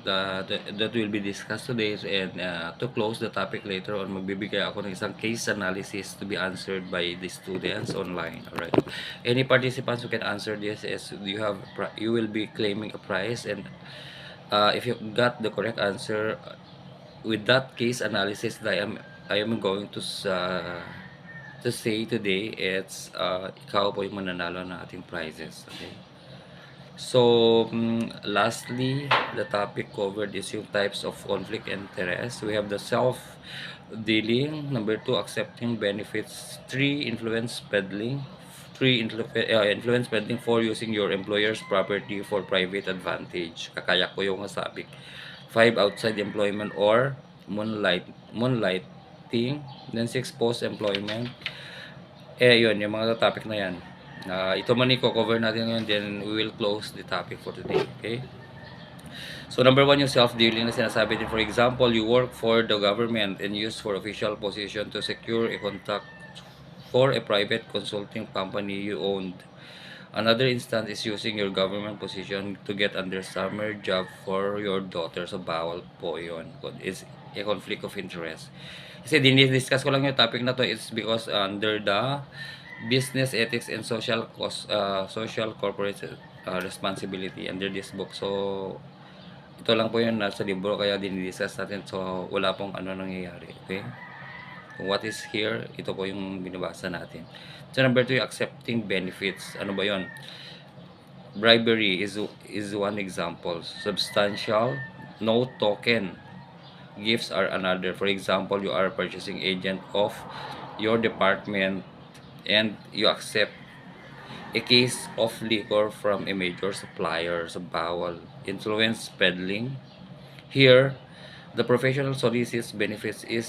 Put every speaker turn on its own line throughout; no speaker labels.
that will be discussed today. And to close the topic later on, magbibigay ako ng isang case analysis to be answered by the students online. Alright. Any participants who can answer this is you will be claiming a prize, and if you got the correct answer with that case analysis that I am going to say today, it's ikaw po yung mananalo ng ating prizes. Okay? So, lastly, the topic covered is yung types of conflict interest. We have the self-dealing. Number 2, accepting benefits. 3, influence peddling. 3, influence peddling. 4, using your employer's property for private advantage. Kakaya ko yung sabi. 5, outside employment or moonlighting. Then 6, post-employment. Yun, yung mga topic na yan. Ito man i-cover natin ngayon, then we will close the topic for today. Okay? So, number 1, yung self-dealing na sinasabi din. For example, you work for the government and use for official position to secure a contract for a private consulting company you owned. Another instance is using your government position to get under summer job for your daughter. So, bawal po yun. It's a conflict of interest. Kasi dinidiscuss ko lang yung topic na to. It's because under the business ethics and social corporate responsibility under this book. So, ito lang po yun nasa libro, kaya dinidiscuss natin. So, wala pong ano nangyayari. Okay? What is here, ito po yung binabasa natin. So, number 2, accepting benefits. Ano ba yon? Bribery is one example. Substantial, no token gifts are another. For example, you are purchasing agent of your department and you accept a case of liquor from a major supplier. So, bawal. Influence peddling. Here, the professional solicits benefits is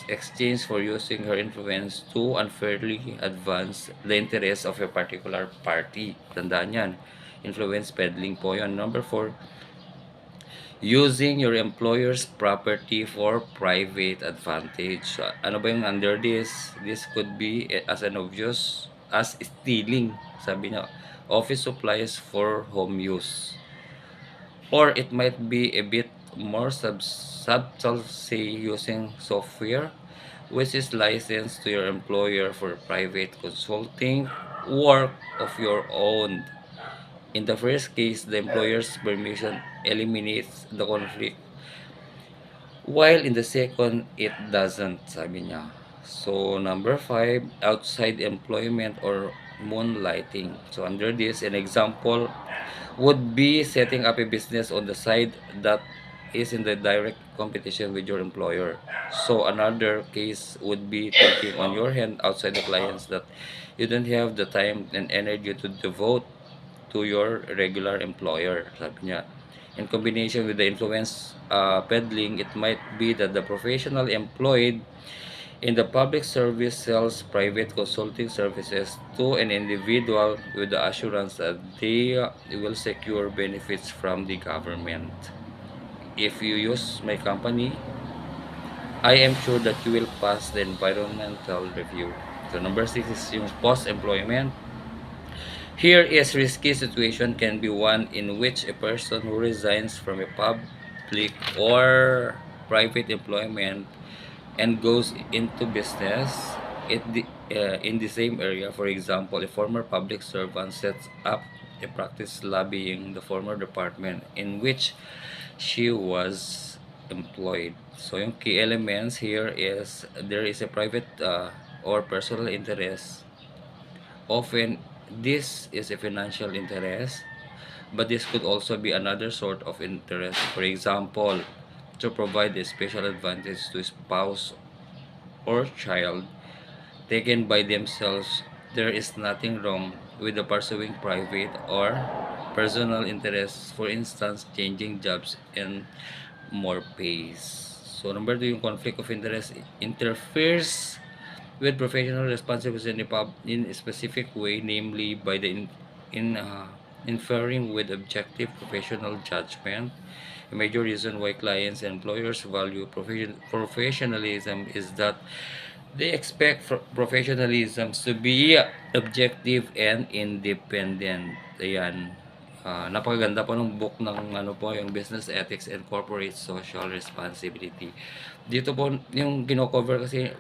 exchange for using her influence to unfairly advance the interests of a particular party. Tandaan yan. Influence peddling po yun. Number 4, using your employer's property for private advantage. So, ano ba yung under this? This could be as an obvious as stealing. Sabi niya, office supplies for home use. Or it might be a bit more subtle, say using software which is licensed to your employer for private consulting work of your own. In the first case, the employer's permission eliminates the conflict, while in the second, it doesn't, sabi niya. So, number 5, outside employment or moonlighting. So, under this, an example would be setting up a business on the side that is in the direct competition with your employer. So, another case would be taking on your hand outside the clients that you don't have the time and energy to devote to your regular employer, sabi niya. In combination with the influence peddling, it might be that the professional employed in the public service sells private consulting services to an individual with the assurance that they will secure benefits from the government. If you use my company, I am sure that you will pass the environmental review. So number 6 is yung post-employment. Here is risky situation can be one in which a person who resigns from a public or private employment and goes into business in the same area. For example, a former public servant sets up a practice lobbying the former department in which she was employed. So yung key elements here is there is a private or personal interest. Often, this is a financial interest, but this could also be another sort of interest. For example, to provide a special advantage to a spouse or child taken by themselves. There is nothing wrong with the pursuing private or personal interests, for instance, changing jobs and more pays. So, number 2, yung conflict of interest interferes with professional responsibility in a specific way, namely by inferring with objective professional judgment. A major reason why clients and employers value professionalism is that they expect professionalism to be objective and independent. Ayan. Napakaganda po ng book ng ano po, yung Business Ethics and Corporate Social Responsibility. Dito po yung kino-cover kasi